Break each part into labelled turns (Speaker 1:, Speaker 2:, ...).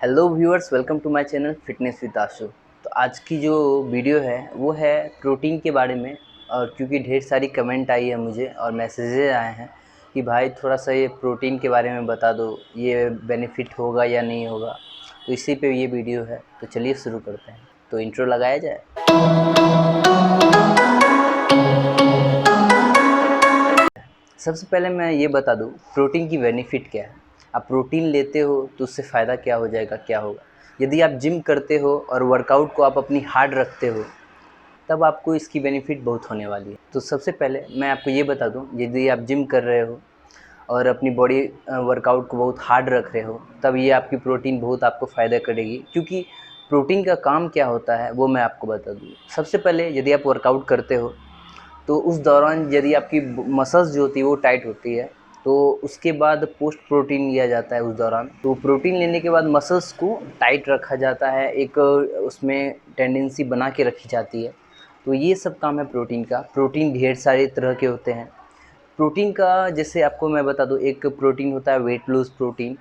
Speaker 1: Hello viewers, welcome to my channel fitness with Ashu. तो आज की जो वीडियो है वो है प्रोटीन के बारे में। और क्योंकि ढेर सारी कमेंट आई है मुझे और मैसेजेस आए हैं कि भाई थोड़ा सा ये प्रोटीन के बारे में बता दो, ये बेनिफिट होगा या नहीं होगा। तो इसी पे ये वीडियो है, तो चलिए शुरू करते हैं। तो इंट्रो लगाया जाए। सबसे पहले मैं ये बता दूं प्रोटीन की बेनिफिट क्या है। आप प्रोटीन लेते हो तो उससे फ़ायदा क्या हो जाएगा, क्या होगा। यदि आप जिम करते हो और वर्कआउट को आप अपनी हार्ड रखते हो तब आपको इसकी बेनिफिट बहुत होने वाली है। तो सबसे पहले मैं आपको ये बता दूं, यदि आप जिम कर रहे हो और अपनी बॉडी वर्कआउट को बहुत हार्ड रख रहे हो तब ये आपकी प्रोटीन बहुत आपको फ़ायदा करेगी। क्योंकि प्रोटीन का काम क्या होता है वो मैं आपको बता दूँ। सबसे पहले यदि आप वर्कआउट करते हो तो उस दौरान यदि आपकी मसल्स जो होती है वो टाइट होती है तो उसके बाद पोस्ट प्रोटीन लिया जाता है उस दौरान। तो प्रोटीन लेने के बाद मसल्स को टाइट रखा जाता है, एक उसमें टेंडेंसी बना के रखी जाती है। तो ये सब काम है प्रोटीन का। प्रोटीन ढेर सारे तरह के होते हैं। प्रोटीन का जैसे आपको मैं बता दूं, एक प्रोटीन होता है weight lose protein,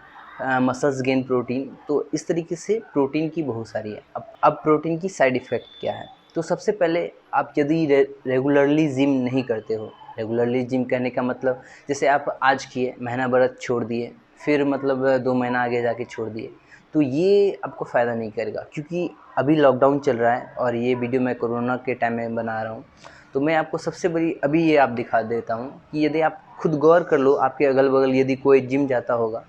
Speaker 1: muscles gain protein. तो इस तरीके से प्रोटीन की बहुत सारी है। अब प्रोटीन की साइड इफ़ेक्ट क्या है। तो सबसे पहले आप यदि रेगुलरली जिम नहीं करते हो, रेगुलरली जिम करने का मतलब जैसे आप आज किए, महीना भर छोड़ दिए, फिर मतलब 2 महीना आगे जाके छोड़ दिए, तो ये आपको फ़ायदा नहीं करेगा। क्योंकि अभी लॉकडाउन चल रहा है और ये वीडियो मैं कोरोना के टाइम में बना रहा हूँ। तो मैं आपको सबसे बड़ी अभी ये आप दिखा देता हूँ कि यदि आप खुद गौर कर लो, आपके अगल बगल यदि कोई जिम जाता होगा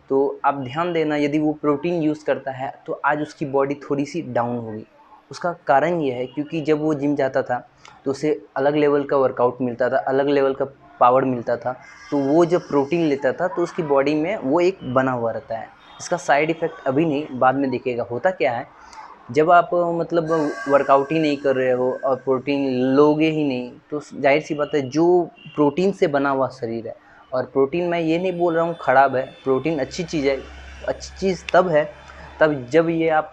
Speaker 1: तो आप ध्यान देना, यदि वो प्रोटीन यूज़ करता है तो आज उसकी बॉडी थोड़ी सी डाउन होगी। उसका कारण ये है क्योंकि जब वो जिम जाता था तो उसे अलग लेवल का वर्कआउट मिलता था, अलग लेवल का पावर मिलता था। तो वो जब प्रोटीन लेता था तो उसकी बॉडी में वो एक बना हुआ रहता है। इसका साइड इफ़ेक्ट अभी नहीं, बाद में दिखेगा। होता क्या है, जब आप मतलब वर्कआउट ही नहीं कर रहे हो और प्रोटीन लोगे ही नहीं तो जाहिर सी बात है जो प्रोटीन से बना हुआ शरीर है। और प्रोटीन, मैं ये नहीं बोल रहा हूँ ख़राब है, प्रोटीन अच्छी चीज़ है। अच्छी चीज़ तब है तब जब ये आप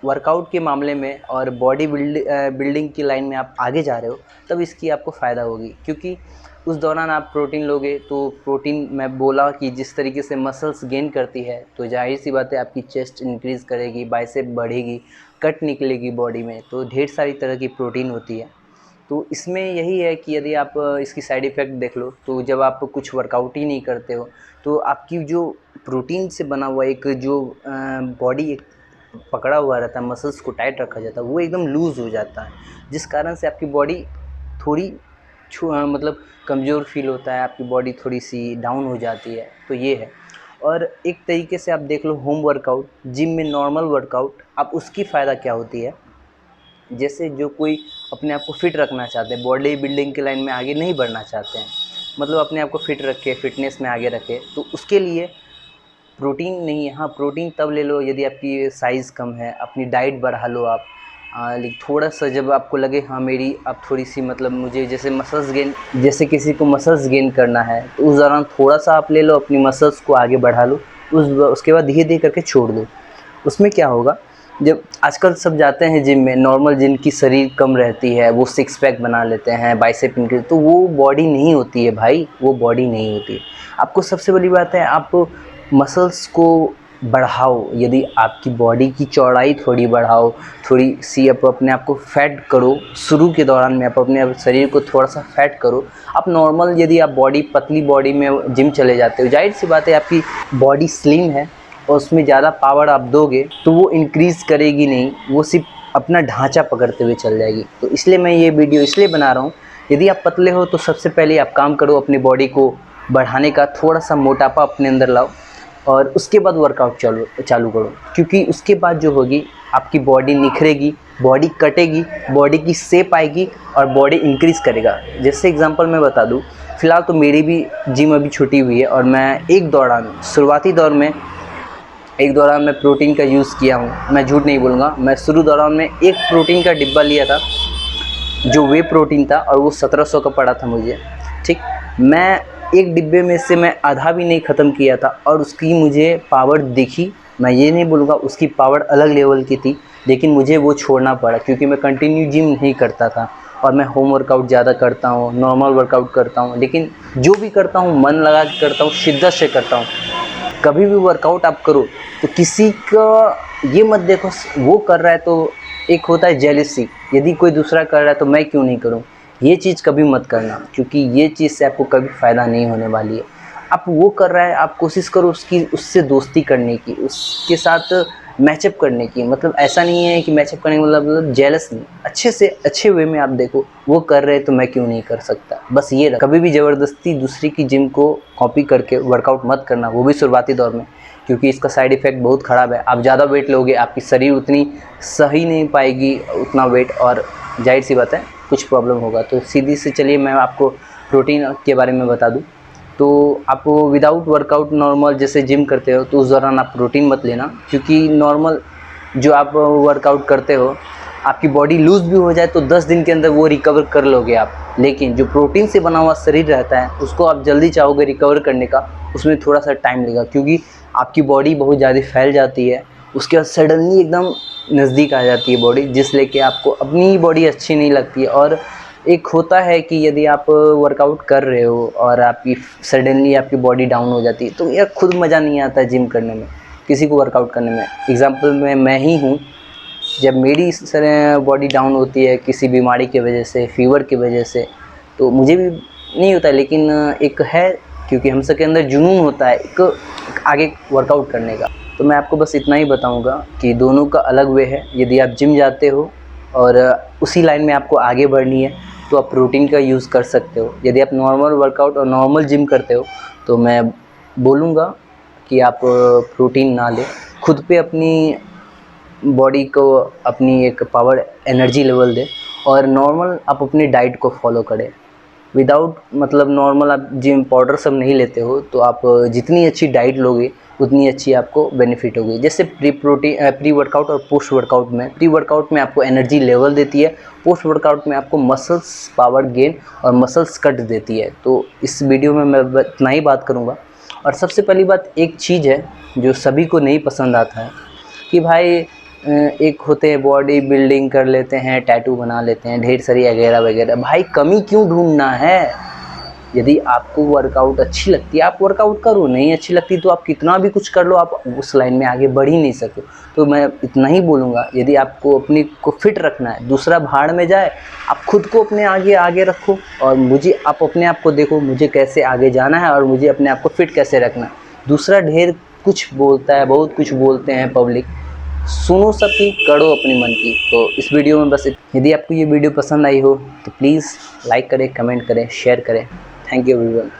Speaker 1: वर्कआउट के मामले में और बॉडी बिल्डिंग की लाइन में आप आगे जा रहे हो तब इसकी आपको फ़ायदा होगी। क्योंकि उस दौरान आप प्रोटीन लोगे तो प्रोटीन, मैं बोला कि जिस तरीके से मसल्स गेन करती है तो जाहिर सी बात है आपकी चेस्ट इंक्रीज़ करेगी, बाइसेप बढ़ेगी, कट निकलेगी बॉडी में। तो ढेर सारी तरह की प्रोटीन होती है। तो इसमें यही है कि यदि आप इसकी साइड इफ़ेक्ट देख लो तो जब आप कुछ वर्कआउट ही नहीं करते हो तो आपकी जो प्रोटीन से बना हुआ एक जो बॉडी एक पकड़ा हुआ रहता है, मसल्स को टाइट रखा जाता है, वो एकदम लूज़ हो जाता है। जिस कारण से आपकी बॉडी थोड़ी मतलब कमज़ोर फील होता है, आपकी बॉडी थोड़ी सी डाउन हो जाती है। तो ये है। और एक तरीके से आप देख लो होम वर्कआउट, जिम में नॉर्मल वर्कआउट, अब उसकी फ़ायदा क्या होती है। जैसे जो कोई अपने आप को फिट रखना चाहते हैं, बॉडी बिल्डिंग की लाइन में आगे नहीं बढ़ना चाहते हैं, मतलब अपने आप को फिट रखे, फिटनेस में आगे रखे, तो उसके लिए प्रोटीन नहीं है। हाँ, प्रोटीन तब ले लो यदि आपकी साइज़ कम है, अपनी डाइट बढ़ा लो आप। लेकिन थोड़ा-सा जब आपको लगे हाँ मेरी अब थोड़ी-सी मतलब मुझे जैसे मसल्स गेन, जैसे किसी को मसल्स गेन करना है तो उस दौरान थोड़ा-सा आप ले लो, अपनी मसल्स को आगे बढ़ा लो। उसके बाद धीरे-धीरे करके छोड़ दो। उसमें क्या होगा, जब आजकल सब जाते हैं जिम में, नॉर्मल जिनकी शरीर कम रहती है वो सिक्स पैक बना लेते हैं, बाइसेप इंक्रीज, तो वो बॉडी नहीं होती है भाई, वो बॉडी नहीं होती है। आपको सबसे बड़ी बात है, आप मसल्स को बढ़ाओ। यदि आपकी बॉडी की चौड़ाई थोड़ी बढ़ाओ, थोड़ी सी आप अपने आप को फैट करो। शुरू के दौरान में आप अपने शरीर को थोड़ा सा फैट करो। आप नॉर्मल यदि आप बॉडी, पतली बॉडी में जिम चले जाते हो, जाहिर सी बात है आपकी बॉडी स्लिम है और उसमें ज़्यादा पावर आप दोगे तो वो इंक्रीज़ करेगी नहीं, वो सिर्फ अपना ढांचा पकड़ते हुए चल जाएगी। तो इसलिए मैं ये वीडियो इसलिए बना रहा हूँ, यदि आप पतले हो तो सबसे पहले आप काम करो अपनी बॉडी को बढ़ाने का, थोड़ा सा मोटापा अपने अंदर लाओ और उसके बाद वर्कआउट चालू करो। क्योंकि उसके बाद जो होगी आपकी बॉडी निखरेगी, बॉडी कटेगी, बॉडी की शेप आएगी और बॉडी इंक्रीज़ करेगा। जैसे एग्जांपल मैं बता दूं, फ़िलहाल तो मेरी भी जिम अभी छुट्टी हुई है और मैं एक दौरान, शुरुआती दौर में एक दौरान मैं प्रोटीन का यूज़ किया हूँ। मैं झूठ नहीं बोलूँगा, मैं शुरू दौरान में एक प्रोटीन का डिब्बा लिया था जो वे प्रोटीन था और वो 1700 का पड़ा था मुझे। ठीक, मैं एक डिब्बे में से मैं आधा भी नहीं ख़त्म किया था और उसकी मुझे पावर दिखी। मैं ये नहीं बोलूँगा उसकी पावर अलग लेवल की थी, लेकिन मुझे वो छोड़ना पड़ा क्योंकि मैं कंटिन्यू जिम नहीं करता था और मैं होम वर्कआउट ज़्यादा करता हूँ, नॉर्मल वर्कआउट करता हूँ, लेकिन जो भी करता हूँ मन लगा के करता हूँ, शिद्दत से करता हूँ। कभी भी वर्कआउट आप करो तो किसी का ये मत देखो वो कर रहा है तो एक होता है जेलिसी, यदि कोई दूसरा कर रहा है तो मैं क्यों नहीं करूं, ये चीज़ कभी मत करना, क्योंकि ये चीज़ से आपको कभी फ़ायदा नहीं होने वाली है। आप वो कर रहा है, आप कोशिश करो उससे दोस्ती करने की, उसके साथ मैचअप करने की। मतलब ऐसा नहीं है कि मैचअप करने का मतलब जेलस नहीं, अच्छे से अच्छे वे में आप देखो वो कर रहे हैं तो मैं क्यों नहीं कर सकता। बस ये रख, कभी भी ज़बरदस्ती दूसरी की जिम को कॉपी करके वर्कआउट मत करना, वो भी शुरुआती दौर में, क्योंकि इसका साइड इफ़ेक्ट बहुत ख़राब है। आप ज़्यादा वेट लोगे, आपकी शरीर उतनी सही नहीं पाएगी उतना वेट, और जाहिर सी बात है कुछ प्रॉब्लम होगा। तो सीधी से चलिए मैं आपको प्रोटीन के बारे में बता दूं। तो आप विदाउट वर्कआउट नॉर्मल जैसे जिम करते हो तो उस दौरान आप प्रोटीन मत लेना, क्योंकि नॉर्मल जो आप वर्कआउट करते हो आपकी बॉडी लूज़ भी हो जाए तो 10 दिन के अंदर वो रिकवर कर लोगे आप। लेकिन जो प्रोटीन से बना हुआ शरीर रहता है उसको आप जल्दी चाहोगे रिकवर करने का, उसमें थोड़ा सा टाइम लगेगा, क्योंकि आपकी बॉडी बहुत ज़्यादा फैल जाती है, उसके बाद सडनली एकदम नज़दीक आ जाती है बॉडी, जिस लेके आपको अपनी बॉडी अच्छी नहीं लगती है। और एक होता है कि यदि आप वर्कआउट कर रहे हो और आपकी सडनली आपकी बॉडी डाउन हो जाती है तो यार खुद मज़ा नहीं आता जिम करने में, किसी को वर्कआउट करने में। एग्जांपल में मैं ही हूँ, जब मेरी इस तरह बॉडी डाउन होती है किसी बीमारी की वजह से, फीवर की वजह से, तो मुझे भी नहीं होता, लेकिन एक है, क्योंकि हम सबके अंदर जुनून होता है एक आगे वर्कआउट करने का। तो मैं आपको बस इतना ही बताऊंगा कि दोनों का अलग वे है। यदि आप जिम जाते हो और उसी लाइन में आपको आगे बढ़नी है तो आप प्रोटीन का यूज़ कर सकते हो। यदि आप नॉर्मल वर्कआउट और नॉर्मल जिम करते हो तो मैं बोलूँगा कि आप प्रोटीन ना लें, खुद पे अपनी बॉडी को अपनी एक पावर एनर्जी लेवल दें, और नॉर्मल आप अपनी डाइट को फॉलो करें। विदाउट मतलब नॉर्मल आप जिम पाउडर सब नहीं लेते हो तो आप जितनी अच्छी डाइट लोगे उतनी अच्छी आपको बेनिफिट होगी। जैसे प्री वर्कआउट और पोस्ट वर्कआउट में, प्री वर्कआउट में आपको एनर्जी लेवल देती है, पोस्ट वर्कआउट में आपको मसल्स पावर गेन और मसल्स कट देती है। तो इस वीडियो में मैं इतना ही बात करूँगा। और सबसे पहली बात एक चीज़ है जो सभी को नहीं पसंद आता है कि भाई एक होते हैं बॉडी बिल्डिंग कर लेते हैं, टैटू बना लेते हैं, ढेर सारी वगैरह वगैरह। भाई कमी क्यों ढूंढना है? यदि आपको वर्कआउट अच्छी लगती है आप वर्कआउट करो, नहीं अच्छी लगती तो आप कितना भी कुछ कर लो, आप उस लाइन में आगे बढ़ ही नहीं सकते। तो मैं इतना ही बोलूँगा, यदि आपको अपनी को फिट रखना है, दूसरा भाड़ में जाए, आप खुद को अपने आगे आगे रखो, और मुझे आप अपने आप को देखो मुझे कैसे आगे जाना है और मुझे अपने आप को फिट कैसे रखना है। दूसरा ढेर कुछ बोलता है, बहुत कुछ बोलते हैं पब्लिक, सुनो सबकी, करो अपनी मन की। तो इस वीडियो में बस यदि आपको ये वीडियो पसंद आई हो तो प्लीज़ लाइक करें, कमेंट करें, शेयर करें। Thank you everyone.